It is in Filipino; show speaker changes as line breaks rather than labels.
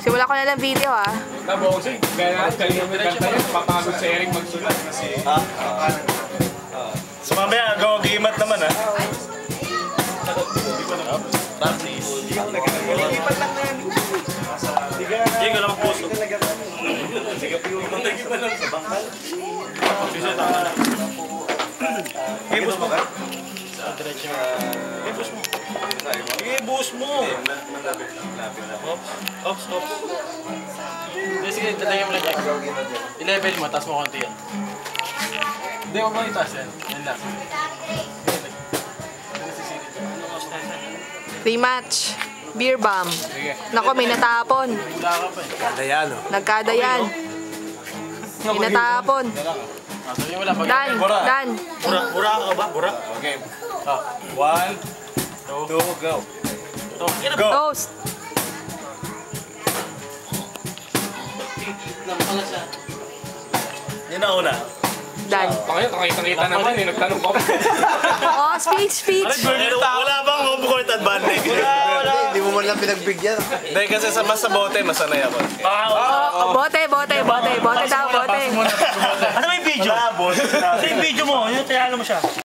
Simula ko na lang video ah.
Nabosing. Kaya kanta yan. Papagod sa Eric magsulat kasi.
So mamaya, gawa-gimat naman ha.
Practice.
Lipat lang na yan.
Hindi ko naman puso. I-boost mo ka? I-boost mo. Ops.
Sige, talagyan mo lang dyan. I-level mo, taas mo konti yan. Hindi mo itaas yan. Yan lang.
Rematch. Beer bomb.
Sige.
Nako, may natapon.
Wala ka pa eh.
Dayan o.
Nagkadayan. May natapon.
Sabi mo lang.
Dan.
Bura ka ba? Bura?
Okay.
1, 2, go. Go.
Toast.
Yan na una.
Dan.
Pakaya, kakita-kita naman eh. Nagtanong ko.
Oh, speech.
Wala bang home court advantage?
Hindi mo man lang pinagbigyan.
Hindi kasi sa mas sa bote, masanay ako.
Oh, bote daw, bote.
Ano may video? Ano yung video mo? Yung tinalo mo siya.